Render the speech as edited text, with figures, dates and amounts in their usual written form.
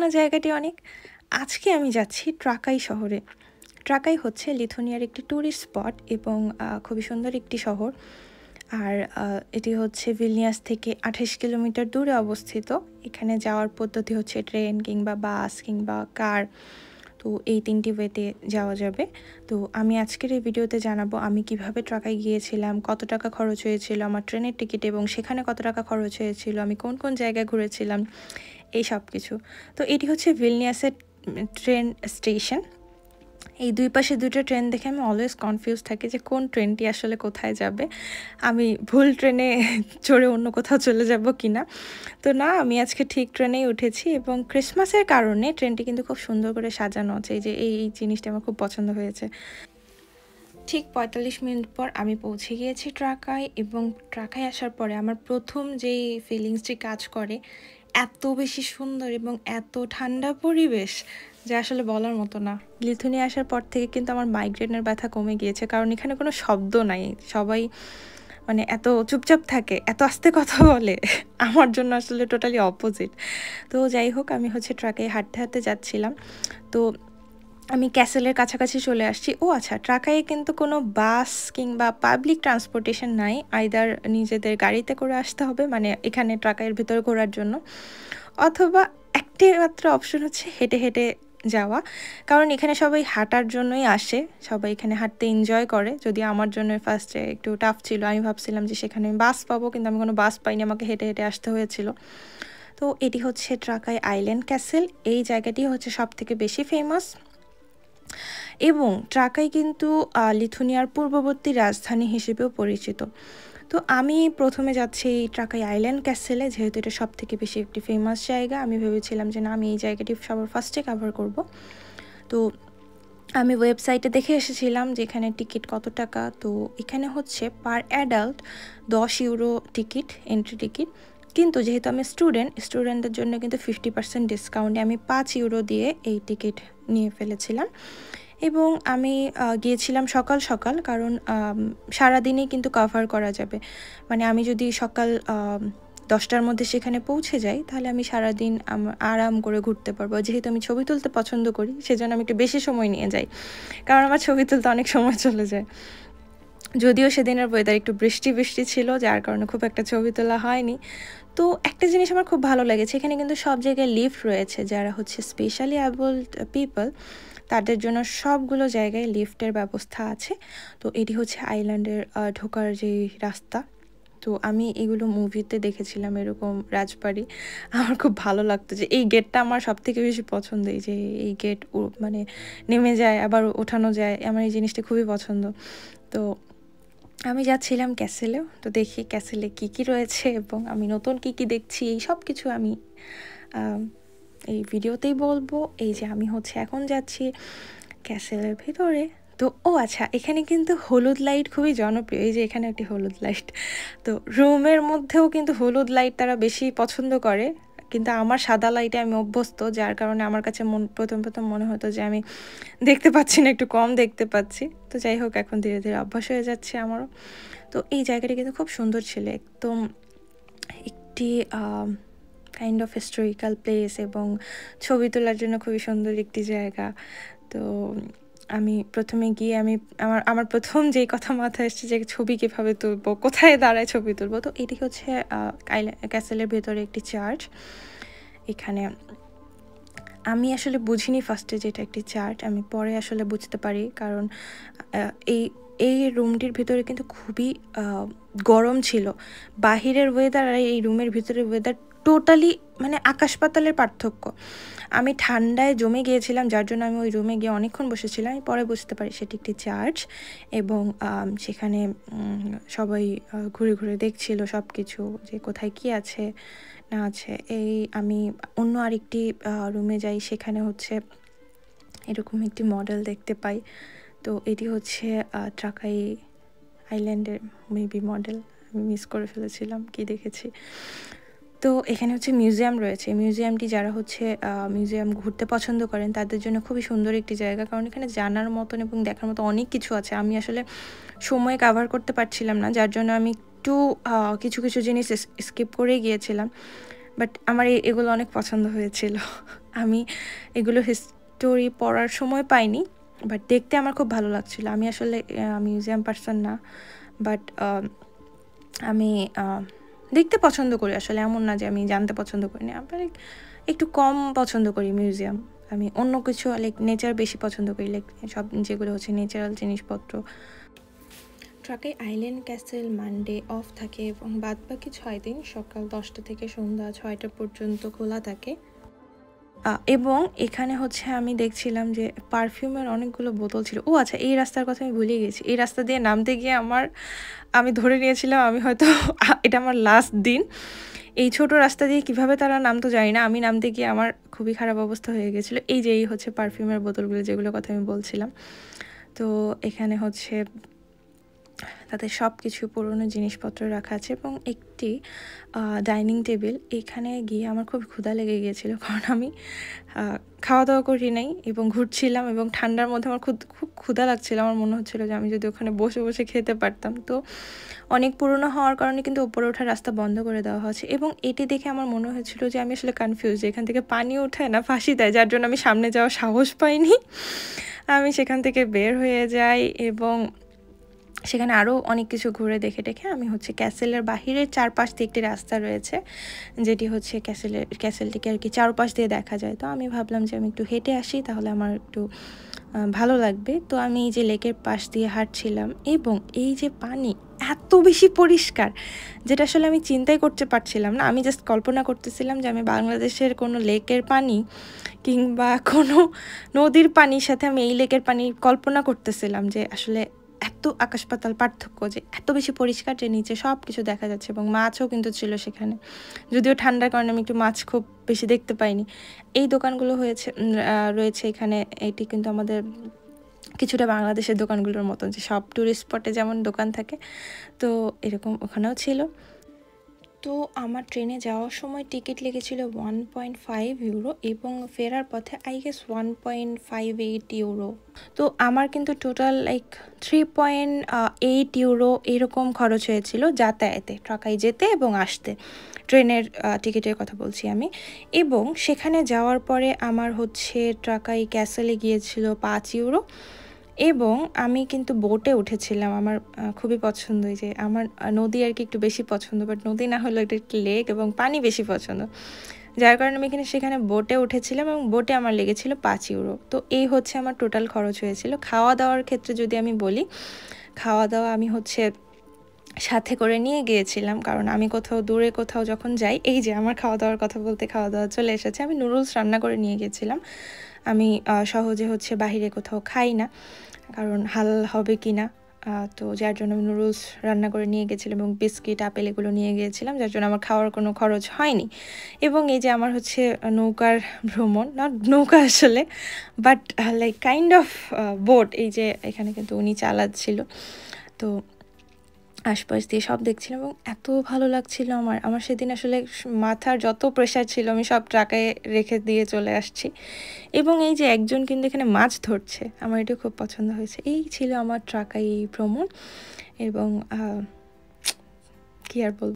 না জায়গাটি অনেক? আজকে আমি যাচ্ছি ট্রাকাই শহরে। ট্রাকাই হচ্ছে লিথুনিয়ার একটি ট্যুরিস্ট স্পট এবং খুবই সুন্দর একটি শহর। আর এটি হচ্ছে ভিলনিয়াস থেকে ২৮ কিলোমিটার দূরে অবস্থিত। এখানে যাওয়ার পদ্ধতি হচ্ছে ট্রেন কিংবা বাস কিংবা কার। তো এই ৩টি ওয়েতে যাওয়া যাবে। তো আমি আজকের এই ভিডিওতে জানাবো আমি কিভাবে ট্রাকাই গিয়েছিলাম, কত টাকা খরচ হয়েছিল আমার ট্রেনের টিকিট এবং সেখানে কত টাকা খরচ হয়েছিল, আমি কোন কোন জায়গায় ঘুরেছিলাম, এই সব কিছু। তো এটি হচ্ছে ভিলনিয়াসের ট্রেন স্টেশন। এই দুই পাশে দুটো ট্রেন দেখে আমি অলওয়েজ কনফিউজ থাকি যে কোন ট্রেনটি আসলে কোথায় যাবে, আমি ভুল ট্রেনে চড়ে অন্য কোথাও চলে যাব কি না। তো না, আমি আজকে ঠিক ট্রেনেই উঠেছি এবং ক্রিসমাসের কারণে ট্রেনটি কিন্তু খুব সুন্দর করে সাজানো আছে। এই যে এই জিনিসটা আমার খুব পছন্দ হয়েছে। ঠিক ৪৫ মিনিট পর আমি পৌঁছে গিয়েছি ট্রাকায় এবং ট্রাকায় আসার পরে আমার প্রথম যেই ফিলিংসটি কাজ করে, এত বেশি সুন্দর এবং এত ঠান্ডা পরিবেশ যা আসলে বলার মতো না। লিথুনিয়া আসার পর থেকে কিন্তু আমার মাইগ্রেনের ব্যথা কমে গিয়েছে, কারণ এখানে কোনো শব্দ নাই, সবাই মানে এত চুপচাপ থাকে, এত আস্তে কথা বলে। আমার জন্য আসলে টোটালি অপোজিট। তো যাই হোক, আমি হচ্ছে ট্রাকে হাঁটতে হাঁটতে যাচ্ছিলাম। তো আমি ক্যাসেলের কাছাকাছি চলে আসছি। ও আচ্ছা, ট্রাকায় কিন্তু কোনো বাস কিংবা পাবলিক ট্রান্সপোর্টেশন নাই, আইদার নিজেদের গাড়িতে করে আসতে হবে মানে এখানে ট্রাকায়ের ভিতরে ঘোরার জন্য, অথবা একটি মাত্র অপশন হচ্ছে হেঁটে হেঁটে যাওয়া। কারণ এখানে সবাই হাঁটার জন্যই আসে, সবাই এখানে হাঁটতে এনজয় করে। যদি আমার জন্য ফার্স্টে একটু টাফ ছিল, আমি ভাবছিলাম যে সেখানে আমি বাস পাবো, কিন্তু আমি কোনো বাস পাইনি, আমাকে হেঁটে হেঁটে আসতে হয়েছিল। তো এটি হচ্ছে ট্রাকাই আইল্যান্ড ক্যাসেল। এই জায়গাটি হচ্ছে সব থেকে বেশি ফেমাস এবং ট্রাকাই কিন্তু লিথুনিয়ার পূর্ববর্তী রাজধানী হিসেবেও পরিচিত। তো আমি প্রথমে যাচ্ছি এই ট্রাকাই আইল্যান্ড ক্যাসেলে, যেহেতু এটা সব থেকে বেশি একটি ফেমাস জায়গা। আমি ভেবেছিলাম যে না, আমি এই জায়গাটি সবার ফার্স্টে কভার করব। তো আমি ওয়েবসাইটে দেখে এসেছিলাম যে এখানে টিকিট কত টাকা। তো এখানে হচ্ছে per adult ১০ euro ticket, entry ticket. কিন্তু যেহেতু আমি স্টুডেন্টদের জন্য কিন্তু 50% ডিসকাউন্টে আমি ৫ ইউরো দিয়ে এই টিকিট নিয়ে ফেলেছিলাম। এবং আমি গিয়েছিলাম সকাল সকাল, কারণ সারাদিনই কিন্তু কভার করা যাবে। মানে আমি যদি সকাল ১০টার মধ্যে সেখানে পৌঁছে যাই, তাহলে আমি সারাদিন আরাম করে ঘুরতে পারবো। যেহেতু আমি ছবি তুলতে পছন্দ করি, সেজন্য আমি একটু বেশি সময় নিয়ে যাই, কারণ আমার ছবি তুলতে অনেক সময় চলে যায়। যদিও সেদিনের ওয়েদার একটু বৃষ্টি বৃষ্টি ছিল, যার কারণে খুব একটা ছবি তোলা হয়নি। তো একটা জিনিস আমার খুব ভালো লেগেছে, এখানে কিন্তু সব জায়গায় লিফট রয়েছে। যারা হচ্ছে স্পেশালি অ্যাবলড পিপল, তাদের জন্য সবগুলো জায়গায় লিফটের ব্যবস্থা আছে। তো এটি হচ্ছে আইল্যান্ডের ঢোকার যেই রাস্তা। তো আমি এগুলো মুভিতে দেখেছিলাম, এরকম রাজবাড়ি। আমার খুব ভালো লাগতো যে এই গেটটা আমার সব থেকে বেশি পছন্দ, এই যে এই গেট মানে নেমে যায় আবার ওঠানো যায়, আমার এই জিনিসটা খুবই পছন্দ। তো আমি যাচ্ছিলাম ক্যাসেলেও, তো দেখি ক্যাসেলে কী কী রয়েছে এবং আমি নতুন কী কী দেখছি, এই সব কিছু আমি এই ভিডিওতেই বলবো। এই যে আমি হচ্ছে এখন যাচ্ছি ক্যাসেলের ভিতরে। তো ও আচ্ছা, এখানে কিন্তু হলুদ লাইট খুবই জনপ্রিয়। এই যে এখানে একটি হলুদ লাইট। তো রুমের মধ্যেও কিন্তু হলুদ লাইট তারা বেশি পছন্দ করে, কিন্তু আমার সাদা লাইটে আমি অভ্যস্ত, যার কারণে আমার কাছে প্রথম প্রথম মনে হতো যে আমি দেখতে পাচ্ছি না, একটু কম দেখতে পাচ্ছি। তো যাই হোক, এখন ধীরে ধীরে অভ্যাস হয়ে যাচ্ছে আমারও। তো এই জায়গাটি কিন্তু খুব সুন্দর ছিল, একদম একটি কাইন্ড অফ হিস্টোরিক্যাল প্লেস এবং ছবি তোলার জন্য খুবই সুন্দর একটি জায়গা। তো আমি প্রথমে গিয়ে আমার প্রথম যেই কথা মাথায় এসছে যে ছবি কীভাবে তুলবো, কোথায় দাঁড়ায় ছবি তুলবো। তো এটি হচ্ছে ক্যাসেলের ভেতরে একটি চার্চ। এখানে আমি আসলে বুঝিনি ফার্স্টে যে এটা একটি চার্চ, আমি পরে আসলে বুঝতে পারি, কারণ এই এই রুমটির ভিতরে কিন্তু খুবই গরম ছিল। বাহিরের ওয়েদার আর এই রুমের ভিতরের ওয়েদার টোটালি মানে আকাশ পাতালের পার্থক্য। আমি ঠান্ডায় জমে গিয়েছিলাম, যার জন্য আমি ওই রুমে গিয়ে অনেকক্ষণ বসেছিলাম। আমি পরে বুঝতে পারি সেটি একটি চার্চ এবং সেখানে সবাই ঘুরে ঘুরে দেখছিল সব কিছু, যে কোথায় কি আছে না আছে। এই আমি অন্য আরেকটি রুমে যাই, সেখানে হচ্ছে এরকম একটি মডেল দেখতে পাই। তো এটি হচ্ছে ট্রাকাই আইল্যান্ডের মেবি মডেল, আমি মিস করে ফেলেছিলাম কি দেখেছি। তো এখানে হচ্ছে মিউজিয়াম রয়েছে। মিউজিয়ামটি যারা হচ্ছে মিউজিয়াম ঘুরতে পছন্দ করেন, তাদের জন্য খুবই সুন্দর একটি জায়গা, কারণ এখানে জানার মতন এবং দেখার মতো অনেক কিছু আছে। আমি আসলে সময় কাভার করতে পারছিলাম না, যার জন্য আমি একটু কিছু কিছু জিনিস স্কিপ করে গিয়েছিলাম। বাট আমার এগুলো অনেক পছন্দ হয়েছিল। আমি এগুলো হিস্টোরি পড়ার সময় পাইনি, বাট দেখতে আমার খুব ভালো লাগছিল। আমি আসলে মিউজিয়াম পার্সন না, বাট আমি দেখতে পছন্দ করি। আসলে এমন না যে আমি জানতে পছন্দ করি না, আমি একটু কম পছন্দ করি মিউজিয়াম। আমি অন্য কিছু লাইক নেচার বেশি পছন্দ করি, লাইক সব যেগুলো হচ্ছে নেচারাল জিনিসপত্র। ট্রাকাই আইল্যান্ড ক্যাসেল মানডে অফ থাকে এবং বাদবাকি 6 দিন সকাল 10টা থেকে সন্ধ্যা 6টা পর্যন্ত খোলা থাকে। এবং এখানে হচ্ছে আমি দেখছিলাম যে পারফিউমের অনেকগুলো বোতল ছিল। ও আচ্ছা, এই রাস্তার কথা আমি ভুলে গেছি। এই রাস্তা দিয়ে নামতে গিয়ে আমি ধরে নিয়েছিলাম আমি হয়তো এটা আমার লাস্ট দিন। এই ছোট রাস্তা দিয়ে কিভাবে তারা নামতো জানি না, আমি নামতে গিয়ে আমার খুবই খারাপ অবস্থা হয়ে গেছিলো। এই হচ্ছে পারফিউমের বোতলগুলো, যেগুলো কথা আমি বলছিলাম। তো এখানে হচ্ছে তাদের সব কিছু পুরনো জিনিসপত্র রাখা আছে এবং একটি ডাইনিং টেবিল। এখানে গিয়ে আমার খুব ক্ষুধা লেগে গিয়েছিল, কারণ আমি খাওয়া দাওয়া করি নাই এবং ঘুরছিলাম এবং ঠান্ডার মধ্যে আমার খুব ক্ষুধা লাগছিল। আমার মনে হচ্ছিলো যে আমি যদি ওখানে বসে বসে খেতে পারতাম। তো অনেক পুরনো হওয়ার কারণে কিন্তু ওপরে ওঠার রাস্তা বন্ধ করে দেওয়া হয়েছে এবং এটি দেখে আমার মনে হয়েছিল যে আমি আসলে কনফিউজ, যে এখান থেকে পানি ওঠায় না ফাঁসি দেয়, যার জন্য আমি সামনে যাওয়ার সাহস পাইনি। আমি সেখান থেকে বের হয়ে যাই এবং সেখানে আরও অনেক কিছু ঘুরে দেখে আমি হচ্ছে ক্যাসেলের বাহিরের চারপাশ দিয়ে একটি রাস্তা রয়েছে, যেটি হচ্ছে ক্যাসেলটিকে আর কি চারপাশ দিয়ে দেখা যায়। তো আমি ভাবলাম যে আমি একটু হেঁটে আসি, তাহলে আমার একটু ভালো লাগবে। তো আমি এই যে লেকের পাশ দিয়ে হাঁটছিলাম এবং এই যে পানি এত বেশি পরিষ্কার, যেটা আসলে আমি চিন্তাই করতে পারছিলাম না। আমি জাস্ট কল্পনা করতেছিলাম যে আমি বাংলাদেশের কোনো লেকের পানি কিংবা কোনো নদীর পানির সাথে আমি এই লেকের পানি কল্পনা করতেছিলাম যে আসলে এত আকাশ পাতাল পার্থক্য, যে এত বেশি পরিষ্কার যে নিচে সব কিছু দেখা যাচ্ছে এবং মাছও কিন্তু ছিল সেখানে। যদিও ঠান্ডার কারণে আমি একটু মাছ খুব বেশি দেখতে পাইনি। এই দোকানগুলো রয়েছে এখানে। এটি কিন্তু আমাদের কিছুটা বাংলাদেশের দোকানগুলোর মতো, যে সব টুরিস্ট স্পটে যেমন দোকান থাকে, তো এরকম ওখানেও ছিল। তো আমার ট্রেনে যাওয়ার সময় টিকিট লেগেছিল 1.5 ইউরো এবং ফেরার পথে আই গেস 1.58 ইউরো। তো আমার কিন্তু টোটাল লাইক 3.8 ইউরো এরকম খরচ হয়েছিল যাতায়াতে, ট্রাকাই যেতে এবং আসতে। ট্রেনের টিকিটের কথা বলছি আমি। এবং সেখানে যাওয়ার পরে আমার হচ্ছে ট্রাকাই ক্যাসেলে গিয়েছিল 5 ইউরো এবং আমি কিন্তু বোটে উঠেছিলাম। আমার খুবই পছন্দ, যে আমার নদী আর কি একটু বেশি পছন্দ, বাট নদী না হলেও এটা একটি লেক এবং পানি বেশি পছন্দ, যার কারণে আমি সেখানে বোটে উঠেছিলাম এবং বোটে আমার লেগেছিল 5 ইউরো। তো এই হচ্ছে আমার টোটাল খরচ হয়েছিল। খাওয়া দাওয়ার ক্ষেত্রে যদি আমি বলি, খাওয়া দাওয়া আমি হচ্ছে সাথে করে নিয়ে গিয়েছিলাম, কারণ আমি দূরে কোথাও যখন যাই, এই যে আমার খাওয়া দাওয়ার কথা বলতে খাওয়া দাওয়া চলে এসেছে। আমি নুডলস রান্না করে নিয়ে গিয়েছিলাম। আমি সহজে হচ্ছে বাহিরে কোথাও খাই না, কারণ হালাল হবে কি না, তো যার জন্য আমি নুডলস রান্না করে নিয়ে গেছিলাম এবং বিস্কিট আপেল এগুলো নিয়ে গিয়েছিলাম, যার জন্য আমার খাওয়ার কোনো খরচ হয়নি। এবং এই যে আমার হচ্ছে নৌকার ভ্রমণ, নট নৌকা আসলে, but like kind of boat. এই যে এখানে কিন্তু উনি চালাচ্ছিল, তো আশপাশ দিয়ে সব দেখছিলাম এবং এত ভালো লাগছিল আমার সেদিন আসলে মাথার যত প্রেশার ছিল আমি সব ট্রাকায় রেখে দিয়ে চলে আসছি। এবং এই যে একজন কিন্তু এখানে মাছ ধরছে, আমার এটা খুব পছন্দ হয়েছে। এই ছিল আমার ট্রাকাই ভ্রমণ এবং কি আর বলবো।